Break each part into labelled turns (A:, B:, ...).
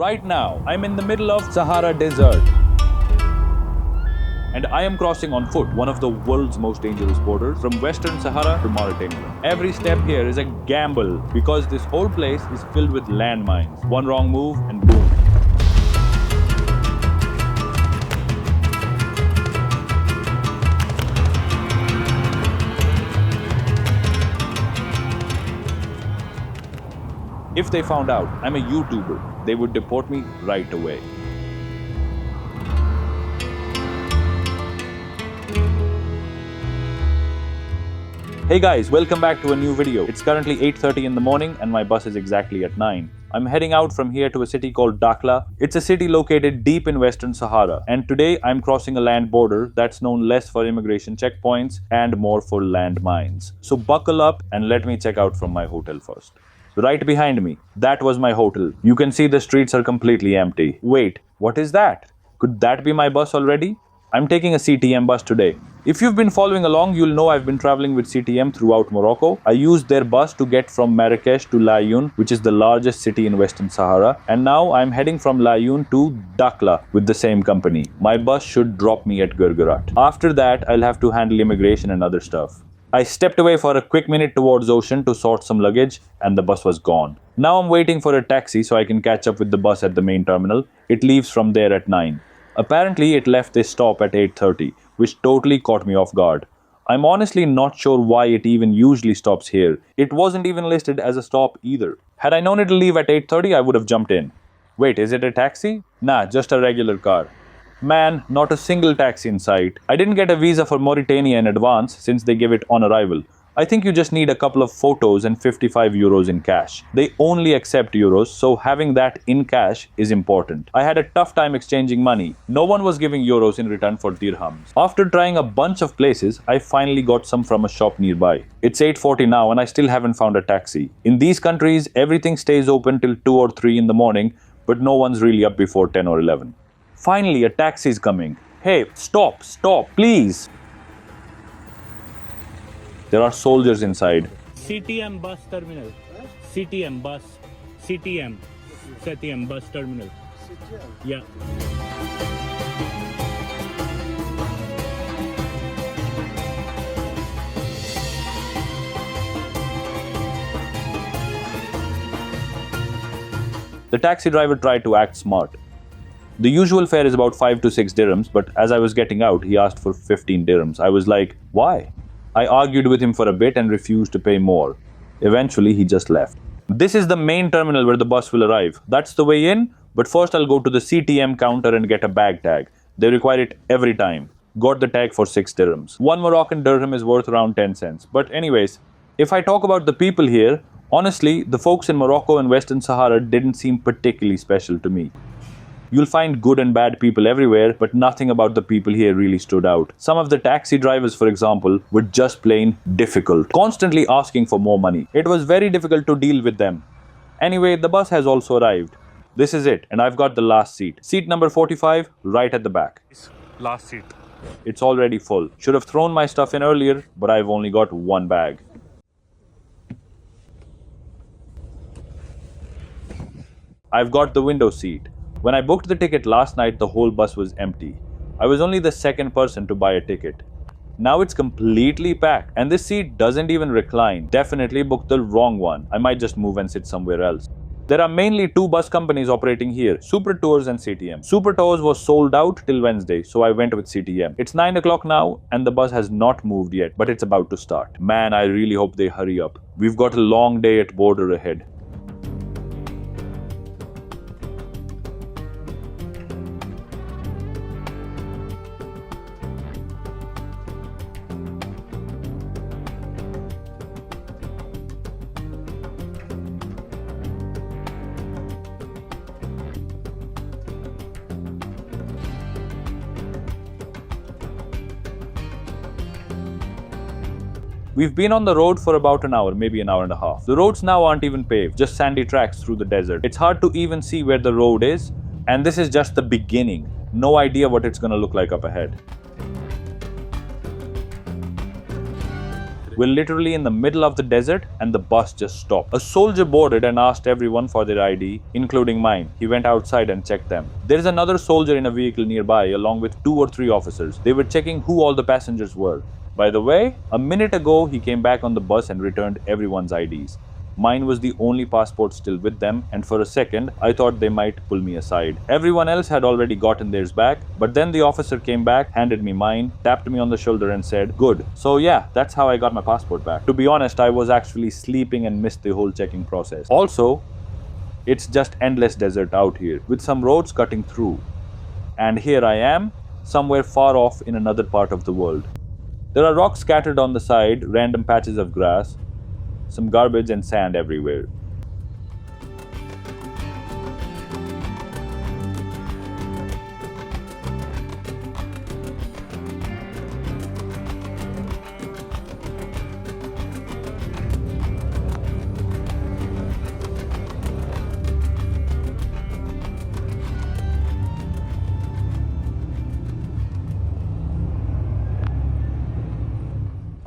A: Right now, I'm in the middle of Sahara Desert. And I am crossing on foot one of the world's most dangerous borders from Western Sahara to Mauritania. Every step here is a gamble because this whole place is filled with landmines. One wrong move and boom. If they found out I'm a YouTuber, they would deport me right away. Hey guys, welcome back to a new video. It's currently 8:30 in the morning and my bus is exactly at 9. I'm heading out from here to a city called Dakhla. It's a city located deep in Western Sahara, and today I'm crossing a land border that's known less for immigration checkpoints and more for landmines. So buckle up and let me check out from my hotel first. Right behind me, that was my hotel. You can see the streets are completely empty. Wait, what is that? Could that be my bus already? I'm taking a CTM bus today. If you've been following along, you'll know I've been traveling with CTM throughout Morocco. I used their bus to get from Marrakesh to Laayoune, which is the largest city in Western Sahara. And now I'm heading from Laayoune to Dakhla with the same company. My bus should drop me at Gurgurat. After that, I'll have to handle immigration and other stuff. I stepped away for a quick minute towards ocean to sort some luggage and the bus was gone. Now I'm waiting for a taxi so I can catch up with the bus at the main terminal. It leaves from there at 9. Apparently it left this stop at 8:30, which totally caught me off guard. I'm honestly not sure why it even usually stops here. It wasn't even listed as a stop either. Had I known it'll leave at 8:30, I would have jumped in. Wait, is it a taxi? Nah, just a regular car. Man, not a single taxi in sight. I didn't get a visa for Mauritania in advance since they give it on arrival. I think you just need a couple of photos and 55 euros in cash. They only accept euros, so having that in cash is important. I had a tough time exchanging money. No one was giving euros in return for dirhams. After trying a bunch of places, I finally got some from a shop nearby. It's 8:40 now and I still haven't found a taxi. In these countries, everything stays open till 2 or 3 in the morning, but no one's really up before 10 or 11. Finally, a taxi is coming. Hey, stop, please. There are soldiers inside.
B: CTM bus terminal. CTM bus. CTM. CTM bus terminal. Yeah.
A: The taxi driver tried to act smart. The usual fare is about 5 to 6 dirhams, but as I was getting out, he asked for 15 dirhams. I was like, why? I argued with him for a bit and refused to pay more. Eventually, he just left. This is the main terminal where the bus will arrive. That's the way in, but first I'll go to the CTM counter and get a bag tag. They require it every time. Got the tag for 6 dirhams. 1 Moroccan dirham is worth around 10 cents. But anyways, if I talk about the people here, honestly, the folks in Morocco and Western Sahara didn't seem particularly special to me. You'll find good and bad people everywhere, but nothing about the people here really stood out. Some of the taxi drivers, for example, were just plain difficult, constantly asking for more money. It was very difficult to deal with them. Anyway, the bus has also arrived. This is it, and I've got the last seat. Seat number 45, right at the back.
B: Last seat.
A: It's already full. Should have thrown my stuff in earlier, but I've only got one bag. I've got the window seat. When I booked the ticket last night, the whole bus was empty. I was only the second person to buy a ticket. Now it's completely packed, and this seat doesn't even recline. Definitely booked the wrong one. I might just move and sit somewhere else. There are mainly 2 bus companies operating here, Super Tours and CTM. Super Tours was sold out till Wednesday, so I went with CTM. It's 9 o'clock now, and the bus has not moved yet, but it's about to start. Man, I really hope they hurry up. We've got a long day at border ahead. We've been on the road for about an hour, maybe an hour and a half. The roads now aren't even paved, just sandy tracks through the desert. It's hard to even see where the road is, and this is just the beginning. No idea what it's gonna look like up ahead. We're literally in the middle of the desert and the bus just stopped. A soldier boarded and asked everyone for their ID, including mine. He went outside and checked them. There's another soldier in a vehicle nearby, along with 2 or 3 officers. They were checking who all the passengers were. By the way, a minute ago, he came back on the bus and returned everyone's IDs. Mine was the only passport still with them, and for a second, I thought they might pull me aside. Everyone else had already gotten theirs back, but then the officer came back, handed me mine, tapped me on the shoulder and said, "Good." So yeah, that's how I got my passport back. To be honest, I was actually sleeping and missed the whole checking process. Also, it's just endless desert out here, with some roads cutting through. And here I am, somewhere far off in another part of the world. There are rocks scattered on the side, random patches of grass, some garbage and sand everywhere.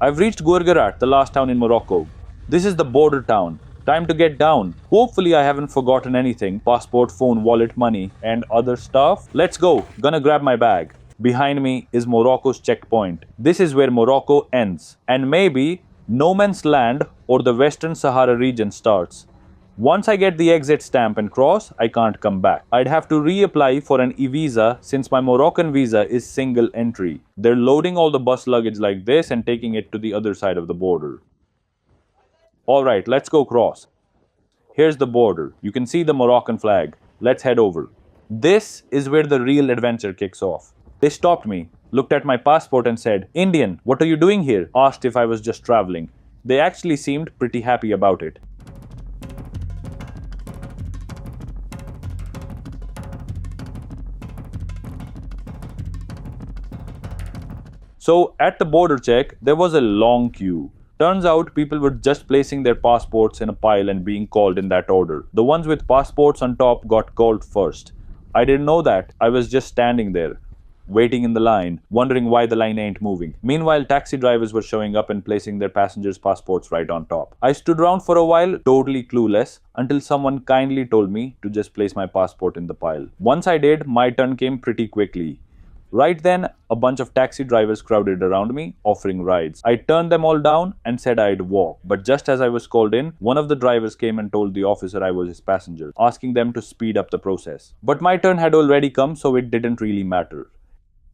A: I've reached Guerguerat, the last town in Morocco. This is the border town. Time to get down. Hopefully I haven't forgotten anything. Passport, phone, wallet, money, and other stuff. Let's go. Gonna grab my bag. Behind me is Morocco's checkpoint. This is where Morocco ends. And maybe no man's land or the Western Sahara region starts. Once I get the exit stamp and cross, I can't come back. I'd have to reapply for an e-visa since my Moroccan visa is single entry. They're loading all the bus luggage like this and taking it to the other side of the border. Alright, let's go cross. Here's the border. You can see the Moroccan flag. Let's head over. This is where the real adventure kicks off. They stopped me, looked at my passport and said, "Indian, what are you doing here?" Asked if I was just traveling. They actually seemed pretty happy about it. So at the border check, there was a long queue. Turns out people were just placing their passports in a pile and being called in that order. The ones with passports on top got called first. I didn't know that. I was just standing there, waiting in the line, wondering why the line ain't moving. Meanwhile, taxi drivers were showing up and placing their passengers' passports right on top. I stood around for a while, totally clueless, until someone kindly told me to just place my passport in the pile. Once I did, my turn came pretty quickly. Right then, a bunch of taxi drivers crowded around me, offering rides. I turned them all down and said I'd walk. But just as I was called in, one of the drivers came and told the officer I was his passenger, asking them to speed up the process. But my turn had already come, so it didn't really matter.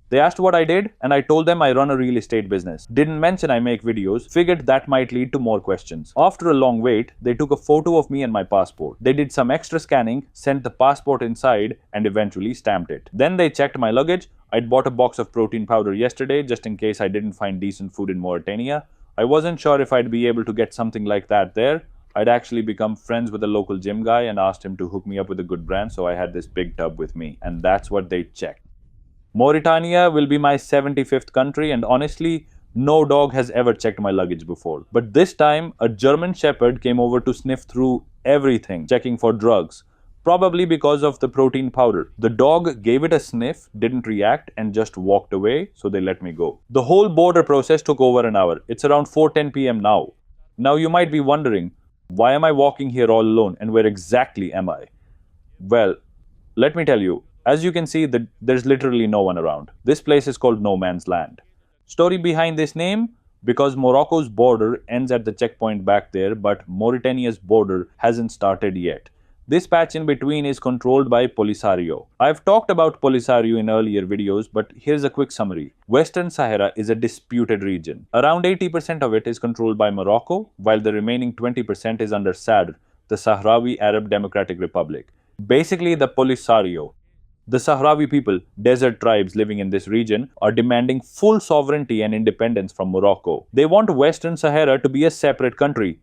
A: They asked what I did, and I told them I run a real estate business. Didn't mention I make videos, figured that might lead to more questions. After a long wait, they took a photo of me and my passport. They did some extra scanning, sent the passport inside, and eventually stamped it. Then they checked my luggage. I'd bought a box of protein powder yesterday just in case I didn't find decent food in Mauritania. I wasn't sure if I'd be able to get something like that there. I'd actually become friends with a local gym guy and asked him to hook me up with a good brand, so I had this big tub with me. And that's what they checked. Mauritania will be my 75th country, and honestly, no dog has ever checked my luggage before. But this time, a German shepherd came over to sniff through everything, checking for drugs. Probably because of the protein powder. The dog gave it a sniff, didn't react, and just walked away, so they let me go. The whole border process took over an hour. It's around 4:10 p.m. now. Now you might be wondering, why am I walking here all alone, and where exactly am I? Well, let me tell you. As you can see, there's literally no one around. This place is called No Man's Land. Story behind this name? Because Morocco's border ends at the checkpoint back there, but Mauritania's border hasn't started yet. This patch in between is controlled by Polisario. I've talked about Polisario in earlier videos, but here's a quick summary. Western Sahara is a disputed region. Around 80% of it is controlled by Morocco, while the remaining 20% is under SADR, the Sahrawi Arab Democratic Republic. Basically, the Polisario. The Sahrawi people, desert tribes living in this region, are demanding full sovereignty and independence from Morocco. They want Western Sahara to be a separate country.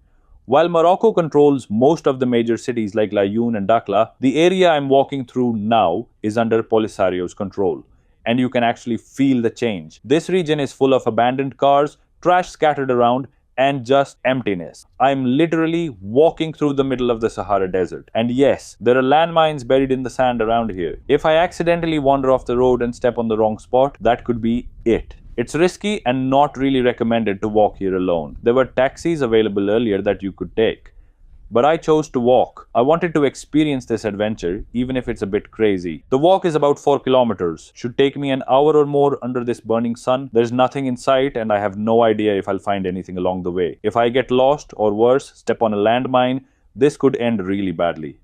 A: While Morocco controls most of the major cities like Laayoune and Dakhla, the area I'm walking through now is under Polisario's control. And you can actually feel the change. This region is full of abandoned cars, trash scattered around, and just emptiness. I'm literally walking through the middle of the Sahara Desert. And yes, there are landmines buried in the sand around here. If I accidentally wander off the road and step on the wrong spot, that could be it. It's risky and not really recommended to walk here alone. There were taxis available earlier that you could take. But I chose to walk. I wanted to experience this adventure, even if it's a bit crazy. The walk is about 4 kilometers. Should take me an hour or more under this burning sun. There's nothing in sight, and I have no idea if I'll find anything along the way. If I get lost, or worse, step on a landmine, this could end really badly.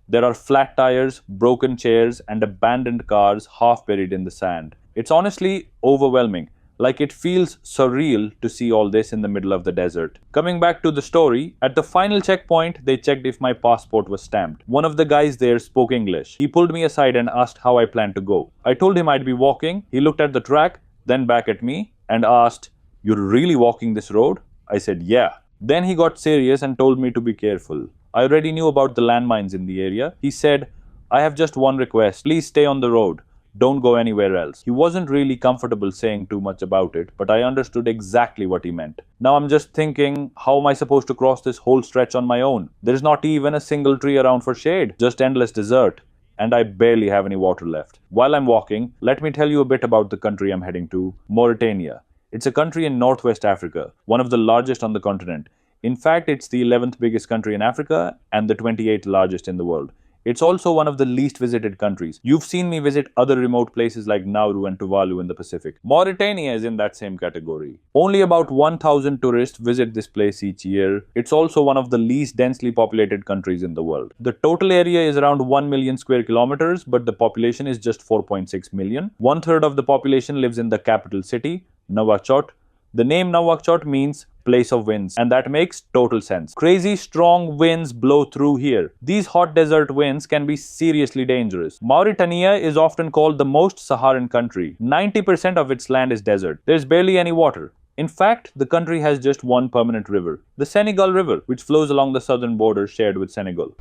A: There are flat tires, broken chairs, and abandoned cars half buried in the sand. It's honestly overwhelming. Like it feels surreal to see all this in the middle of the desert. Coming back to the story, at the final checkpoint, they checked if my passport was stamped. One of the guys there spoke English. He pulled me aside and asked how I planned to go. I told him I'd be walking. He looked at the track, then back at me, and asked, "You're really walking this road?" I said, "Yeah." Then he got serious and told me to be careful. I already knew about the landmines in the area. He said, "I have just one request. Please stay on the road. Don't go anywhere else." He wasn't really comfortable saying too much about it, but I understood exactly what he meant. Now I'm just thinking, how am I supposed to cross this whole stretch on my own? There's not even a single tree around for shade, just endless desert. And I barely have any water left. While I'm walking, let me tell you a bit about the country I'm heading to, Mauritania. It's a country in northwest Africa, one of the largest on the continent. In fact, it's the 11th biggest country in Africa and the 28th largest in the world. It's also one of the least visited countries. You've seen me visit other remote places like Nauru and Tuvalu in the Pacific. Mauritania is in that same category. Only about 1,000 tourists visit this place each year. It's also one of the least densely populated countries in the world. The total area is around 1 million square kilometers, but the population is just 4.6 million. One third of the population lives in the capital city, Nouakchott. The name Nouakchott means place of winds, and that makes total sense. Crazy strong winds blow through here. These hot desert winds can be seriously dangerous. Mauritania is often called the most Saharan country. 90% of its land is desert. There's barely any water. In fact, the country has just one permanent river, the Senegal River, which flows along the southern border shared with Senegal.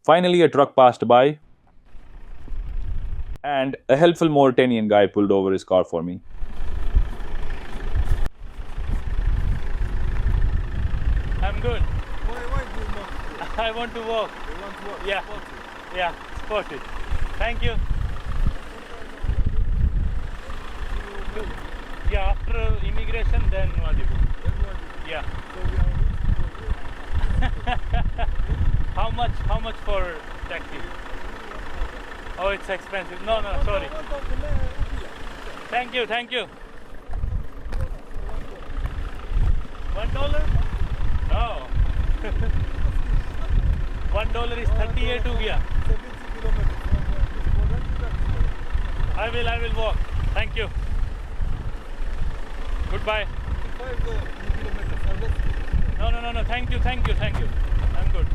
A: Finally, a truck passed by, and a helpful Mauritanian guy pulled over his car for me.
B: I'm good.
C: Why do you not?
B: I want to walk.
C: You want to walk?
B: Yeah.
C: Spot
B: Yeah, spotted. Thank you. Yeah, after immigration, then Wadibu.
C: you. Then what?
B: Yeah.
C: So we are waiting for you.
B: How much for taxi? Oh, it's expensive. No, sorry. Thank you. $1? No. $1 is 38 rupiah.
C: 70 kilometers from this border to that border.
B: I will walk. Thank you. Goodbye.
C: 5 kilometers. And that's
B: No. Thank you. I'm good.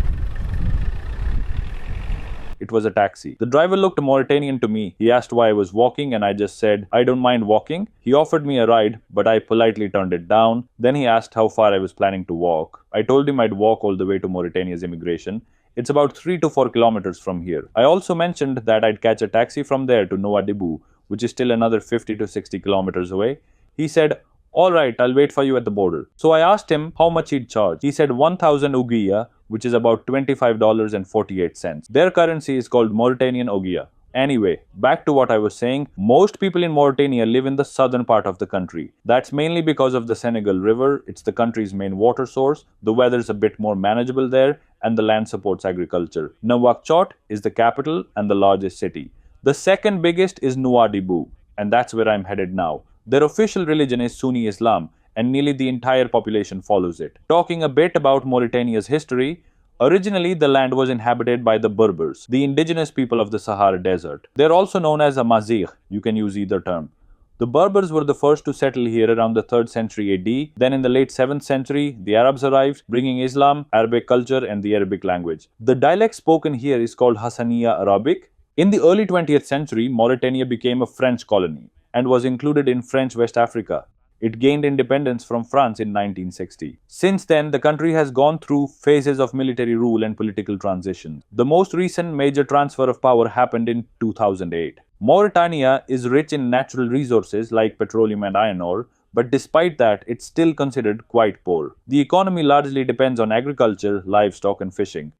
A: It was a taxi. The driver looked Mauritanian to me. He asked why I was walking, and I just said, "I don't mind walking." He offered me a ride, but I politely turned it down. Then he asked how far I was planning to walk. I told him I'd walk all the way to Mauritania's immigration. It's about 3 to 4 kilometers from here. I also mentioned that I'd catch a taxi from there to Nouadhibou, which is still another 50 to 60 kilometers away. He said, "All right, I'll wait for you at the border." So I asked him how much he'd charge. He said 1,000 ouguiya, which is about $25.48. Their currency is called Mauritanian ouguiya. Anyway, back to what I was saying, most people in Mauritania live in the southern part of the country. That's mainly because of the Senegal River. It's the country's main water source. The weather's a bit more manageable there, and the land supports agriculture. Nouakchott is the capital and the largest city. The second biggest is Nouadhibou, and that's where I'm headed now. Their official religion is Sunni Islam, and nearly the entire population follows it. Talking a bit about Mauritania's history, originally the land was inhabited by the Berbers, the indigenous people of the Sahara Desert. They're also known as Amazigh, you can use either term. The Berbers were the first to settle here around the 3rd century AD. Then in the late 7th century, the Arabs arrived, bringing Islam, Arabic culture, and the Arabic language. The dialect spoken here is called Hassaniya Arabic. In the early 20th century, Mauritania became a French colony and was included in French West Africa. It gained independence from France in 1960. Since then, the country has gone through phases of military rule and political transition. The most recent major transfer of power happened in 2008. Mauritania is rich in natural resources like petroleum and iron ore, but despite that, it's still considered quite poor. The economy largely depends on agriculture, livestock, and fishing.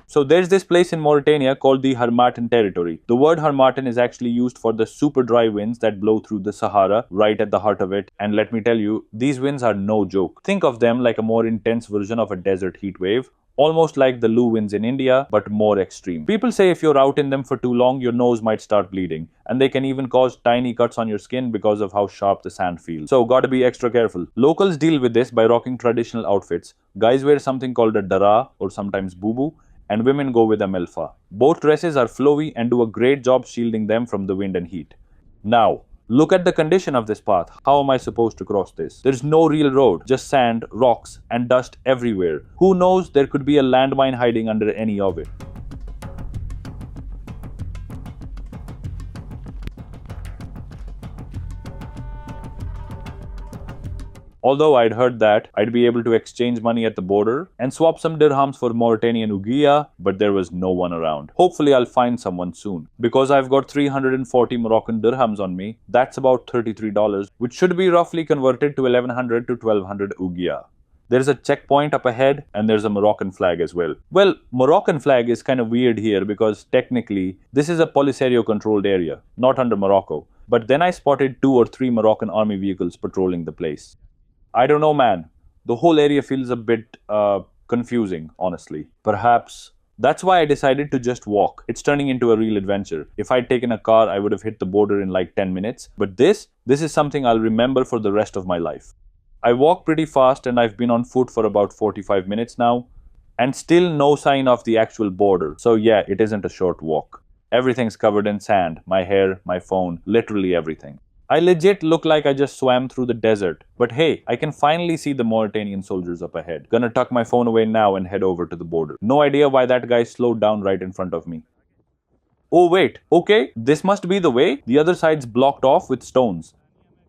A: So there's this place in Mauritania called the Harmattan territory. The word Harmattan is actually used for the super dry winds that blow through the Sahara right at the heart of it. And let me tell you, these winds are no joke. Think of them like a more intense version of a desert heat wave. Almost like the Lu winds in India, but more extreme. People say if you're out in them for too long, your nose might start bleeding. And they can even cause tiny cuts on your skin because of how sharp the sand feels. So gotta be extra careful. Locals deal with this by rocking traditional outfits. Guys wear something called a dara, or sometimes bubu, and women go with a melfa. Both dresses are flowy and do a great job shielding them from the wind and heat. Now, look at the condition of this path. How am I supposed to cross this? There's no real road, just sand, rocks, and dust everywhere. Who knows, there could be a landmine hiding under any of it. Although I'd heard that I'd be able to exchange money at the border and swap some dirhams for Mauritanian ouguiya, but there was no one around. Hopefully I'll find someone soon. Because I've got 340 Moroccan dirhams on me, that's about $33, which should be roughly converted to 1100 to 1200 ouguiya. There's a checkpoint up ahead and there's a Moroccan flag as well. Well, Moroccan flag is kind of weird here because technically this is a Polisario controlled area, not under Morocco. But then I spotted 2 or 3 Moroccan army vehicles patrolling the place. I don't know, man. The whole area feels a bit confusing, honestly. Perhaps that's why I decided to just walk. It's turning into a real adventure. If I'd taken a car, I would have hit the border in like 10 minutes. But this is something I'll remember for the rest of my life. I walk pretty fast and I've been on foot for about 45 minutes now. And still no sign of the actual border. So yeah, it isn't a short walk. Everything's covered in sand. My hair, my phone, literally everything. I legit look like I just swam through the desert. But hey, I can finally see the Mauritanian soldiers up ahead. Gonna tuck my phone away now and head over to the border. No idea why that guy slowed down right in front of me. Oh wait, okay, this must be the way. The other side's blocked off with stones.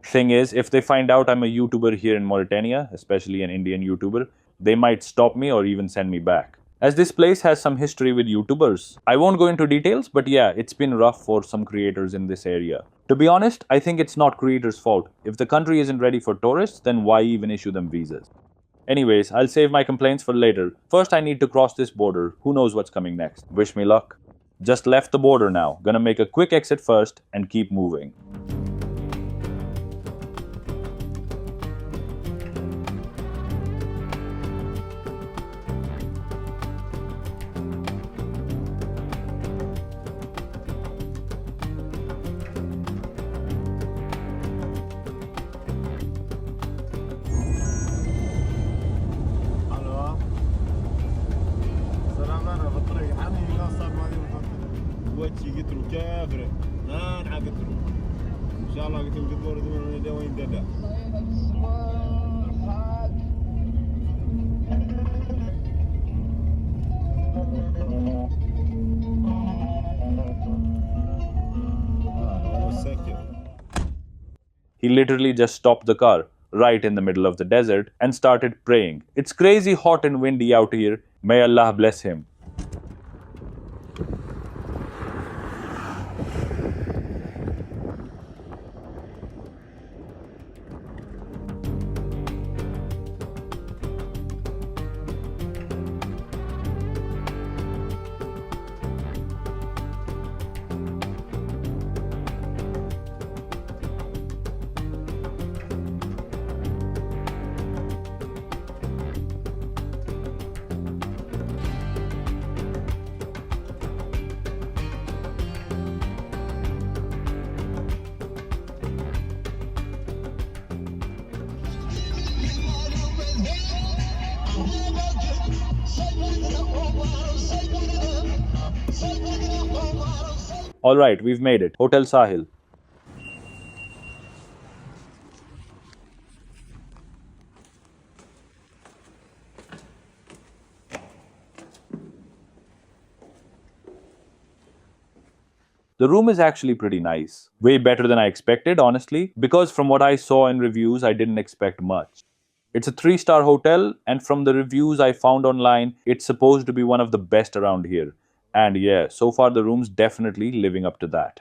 A: Thing is, if they find out I'm a YouTuber here in Mauritania, especially an Indian YouTuber, they might stop me or even send me back. As this place has some history with YouTubers. I won't go into details, but yeah, it's been rough for some creators in this area. To be honest, I think it's not creators' fault. If the country isn't ready for tourists, then why even issue them visas? Anyways, I'll save my complaints for later. First, I need to cross this border. Who knows what's coming next? Wish me luck. Just left the border now. Gonna make a quick exit first and keep moving.
C: كافر ما نعقد ان شاء الله قلت لهم قدور دون وين ددا
A: He literally just stopped the car right in the middle of the desert and started praying. It's crazy hot and windy out here. May Allah bless him. Alright, we've made it. Hotel Sahil. The room is actually pretty nice. Way better than I expected, honestly, because from what I saw in reviews, I didn't expect much. It's a 3-star hotel, and from the reviews I found online, it's supposed to be one of the best around here. And yeah, so far the room's definitely living up to that.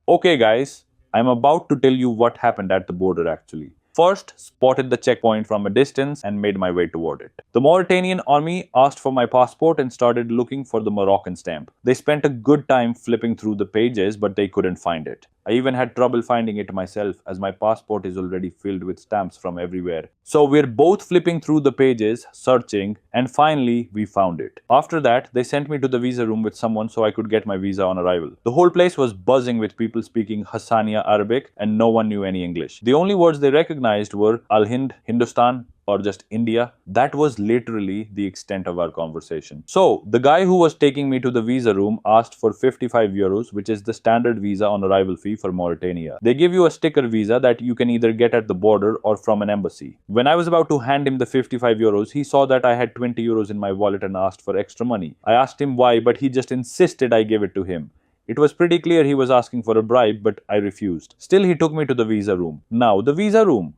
A: Okay, guys, I'm about to tell you what happened at the border actually. First, spotted the checkpoint from a distance and made my way toward it. The Mauritanian army asked for my passport and started looking for the Moroccan stamp. They spent a good time flipping through the pages, but they couldn't find it. I even had trouble finding it myself as my passport is already filled with stamps from everywhere. So we're both flipping through the pages, searching, and finally we found it. After that, they sent me to the visa room with someone so I could get my visa on arrival. The whole place was buzzing with people speaking Hassania Arabic and no one knew any English. The only words they recognized were Al Hind, Hindustan, or just India. That was literally the extent of our conversation. So, the guy who was taking me to the visa room asked for 55 euros, which is the standard visa on arrival fee for Mauritania. They give you a sticker visa that you can either get at the border or from an embassy. When I was about to hand him the 55 euros, he saw that I had 20 euros in my wallet and asked for extra money. I asked him why, but he just insisted I give it to him. It was pretty clear he was asking for a bribe, but I refused. Still, he took me to the visa room. Now, the visa room.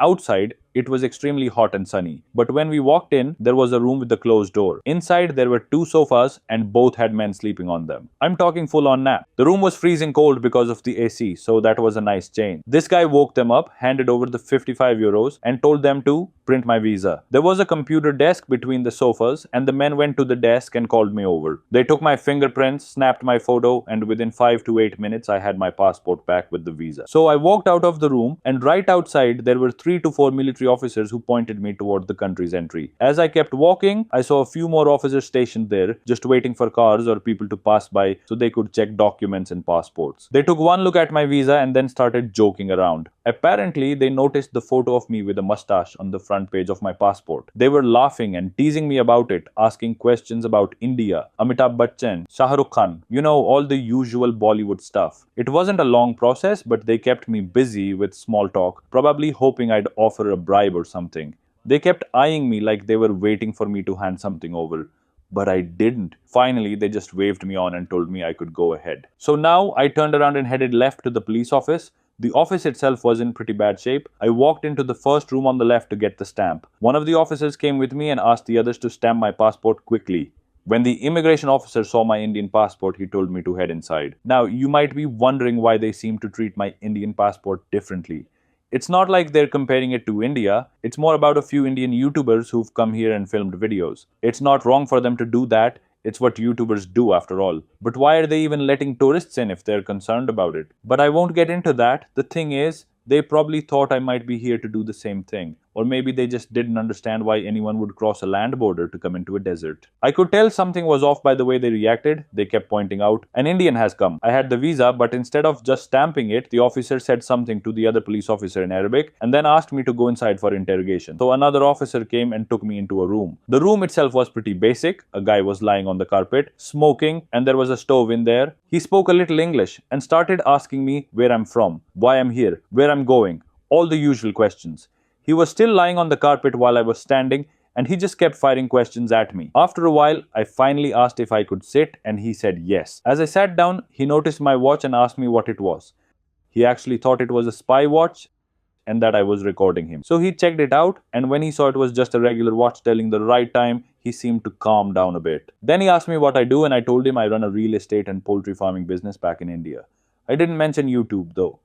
A: Outside, it was extremely hot and sunny. But when we walked in, there was a room with a closed door. Inside, there were two sofas and both had men sleeping on them. I'm talking full on nap. The room was freezing cold because of the AC, so that was a nice change. This guy woke them up, handed over the 55 euros and told them to print my visa. There was a computer desk between the sofas and the men went to the desk and called me over. They took my fingerprints, snapped my photo, and within 5 to 8 minutes, I had my passport back with the visa. So I walked out of the room and right outside, there were 3 to 4 military officers who pointed me toward the country's entry. As I kept walking, I saw a few more officers stationed there, just waiting for cars or people to pass by so they could check documents and passports. They took one look at my visa and then started joking around. Apparently, they noticed the photo of me with a mustache on the front page of my passport. They were laughing and teasing me about it, asking questions about India, Amitabh Bachchan, Shah Rukh Khan, all the usual Bollywood stuff. It wasn't a long process, but they kept me busy with small talk, probably hoping I'd offer a bribe or something. They kept eyeing me like they were waiting for me to hand something over. But I didn't. Finally, they just waved me on and told me I could go ahead. So now I turned around and headed left to the police office. The office itself was in pretty bad shape. I walked into the first room on the left to get the stamp. One of the officers came with me and asked the others to stamp my passport quickly. When the immigration officer saw my Indian passport, he told me to head inside. Now, you might be wondering why they seem to treat my Indian passport differently. It's not like they're comparing it to India. It's more about a few Indian YouTubers who've come here and filmed videos. It's not wrong for them to do that. It's what YouTubers do after all. But why are they even letting tourists in if they're concerned about it? But I won't get into that. The thing is, they probably thought I might be here to do the same thing. Or maybe they just didn't understand why anyone would cross a land border to come into a desert. I could tell something was off by the way they reacted. They kept pointing out, "An Indian has come." I had the visa, but instead of just stamping it, the officer said something to the other police officer in Arabic and then asked me to go inside for interrogation. So another officer came and took me into a room. The room itself was pretty basic. A guy was lying on the carpet, smoking, and there was a stove in there. He spoke a little English and started asking me where I'm from, why I'm here, where I'm going, all the usual questions. He was still lying on the carpet while I was standing, and he just kept firing questions at me. After a while, I finally asked if I could sit, and he said yes. As I sat down, he noticed my watch and asked me what it was. He actually thought it was a spy watch and that I was recording him. So he checked it out, and when he saw it was just a regular watch telling the right time, he seemed to calm down a bit. Then he asked me what I do, and I told him I run a real estate and poultry farming business back in India. I didn't mention YouTube though.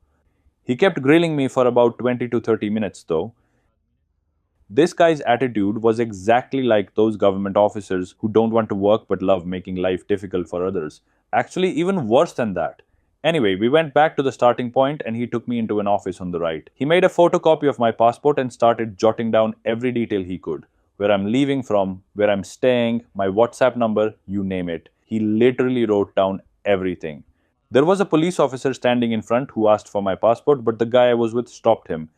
A: He kept grilling me for about 20 to 30 minutes though. This guy's attitude was exactly like those government officers who don't want to work but love making life difficult for others. Actually, even worse than that. Anyway, we went back to the starting point and he took me into an office on the right. He made a photocopy of my passport and started jotting down every detail he could. Where I'm leaving from, where I'm staying, my WhatsApp number, you name it. He literally wrote down everything. There was a police officer standing in front who asked for my passport, but the guy I was with stopped him,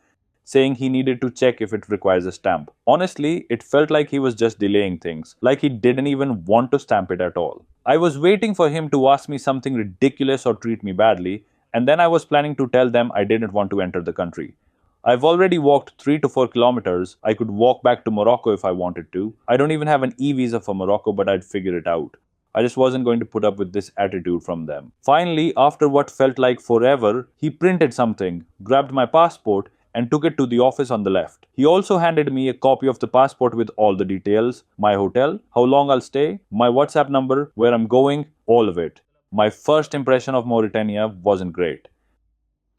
A: saying he needed to check if it requires a stamp. Honestly, it felt like he was just delaying things, like he didn't even want to stamp it at all. I was waiting for him to ask me something ridiculous or treat me badly, and then I was planning to tell them I didn't want to enter the country. I've already walked 3 to 4 kilometers. I could walk back to Morocco if I wanted to. I don't even have an e-visa for Morocco, but I'd figure it out. I just wasn't going to put up with this attitude from them. Finally, after what felt like forever, he printed something, grabbed my passport, and took it to the office on the left. He also handed me a copy of the passport with all the details, my hotel, how long I'll stay, my WhatsApp number, where I'm going, all of it. My first impression of Mauritania wasn't great.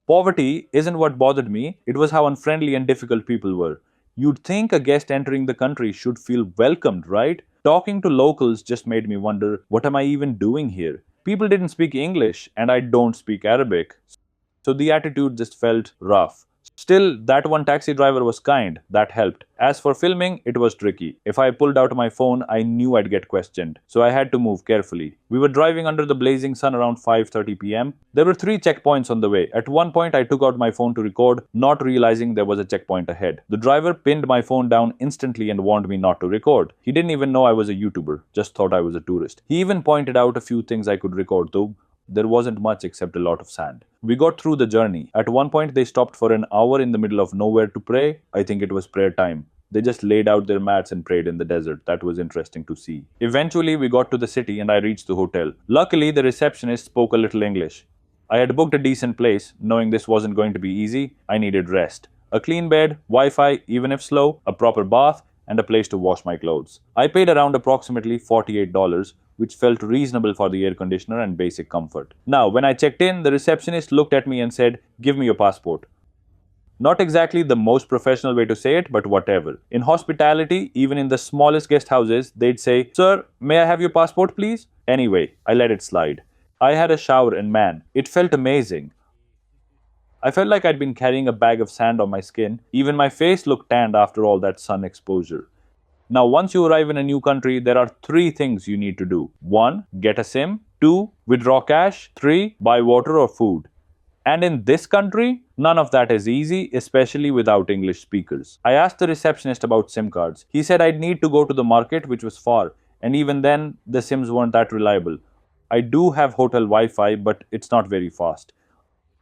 A: Poverty isn't what bothered me, it was how unfriendly and difficult people were. You'd think a guest entering the country should feel welcomed, right? Talking to locals just made me wonder, what am I even doing here? People didn't speak English, and I don't speak Arabic, so the attitude just felt rough. Still, that one taxi driver was kind, that helped. As for filming, it was tricky. If I pulled out my phone, I knew I'd get questioned, so I had to move carefully. We were driving under the blazing sun around 5:30 pm. There were 3 checkpoints on the way. At one point, I took out my phone to record, not realizing there was a checkpoint ahead. The driver pinned my phone down instantly and warned me not to record. He didn't even know I was a YouTuber, just thought I was a tourist. He even pointed out a few things I could record though. There wasn't much except a lot of sand. We got through the journey. At one point, they stopped for an hour in the middle of nowhere to pray. I think it was prayer time. They just laid out their mats and prayed in the desert. That was interesting to see. Eventually, we got to the city and I reached the hotel. Luckily, the receptionist spoke a little English. I had booked a decent place, knowing this wasn't going to be easy. I needed rest. A clean bed, Wi-Fi, even if slow, a proper bath, and a place to wash my clothes. I paid around approximately $48, which felt reasonable for the air conditioner and basic comfort. Now, when I checked in, the receptionist looked at me and said, "Give me your passport." Not exactly the most professional way to say it, but whatever. In hospitality, even in the smallest guest houses, they'd say, "Sir, may I have your passport, please?" Anyway, I let it slide. I had a shower and man, it felt amazing. I felt like I'd been carrying a bag of sand on my skin. Even my face looked tanned after all that sun exposure. Now, once you arrive in a new country, there are 3 things you need to do. 1. Get a SIM. 2. Withdraw cash. 3. Buy water or food. And in this country, none of that is easy, especially without English speakers. I asked the receptionist about SIM cards. He said I'd need to go to the market, which was far, and even then, the SIMs weren't that reliable. I do have hotel Wi-Fi, but it's not very fast.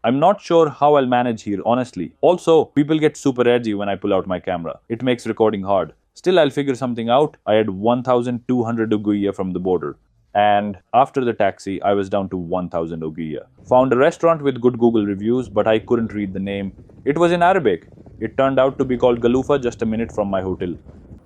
A: I'm not sure how I'll manage here, honestly. Also, people get super edgy when I pull out my camera. It makes recording hard. Still, I'll figure something out. I had 1,200 Uguiya from the border. And after the taxi, I was down to 1,000 Uguiya. Found a restaurant with good Google reviews, but I couldn't read the name. It was in Arabic. It turned out to be called Galufa, just a minute from my hotel.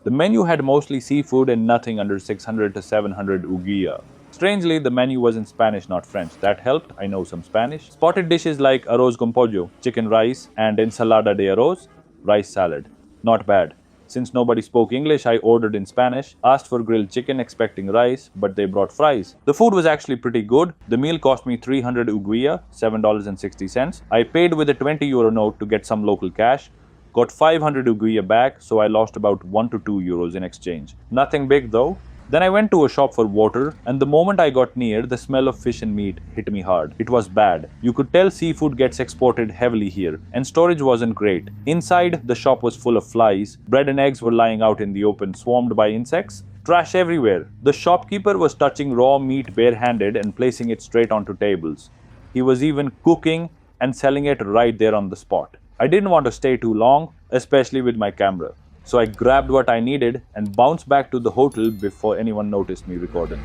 A: The menu had mostly seafood and nothing under 600 to 700 Uguiya. Strangely, the menu was in Spanish, not French. That helped. I know some Spanish. Spotted dishes like arroz con pollo, chicken rice, and ensalada de arroz, rice salad. Not bad. Since nobody spoke English, I ordered in Spanish, asked for grilled chicken expecting rice, but they brought fries. The food was actually pretty good. The meal cost me 300 Uguiya, $7.60. I paid with a €20 note to get some local cash. Got 500 Uguiya back, so I lost about 1 to 2 euros in exchange. Nothing big though. Then I went to a shop for water, and the moment I got near, the smell of fish and meat hit me hard. It was bad. You could tell seafood gets exported heavily here, and storage wasn't great. Inside, the shop was full of flies. Bread and eggs were lying out in the open, swarmed by insects. Trash everywhere. The shopkeeper was touching raw meat barehanded and placing it straight onto tables. He was even cooking and selling it right there on the spot. I didn't want to stay too long, especially with my camera. So I grabbed what I needed and bounced back to the hotel before anyone noticed me recording.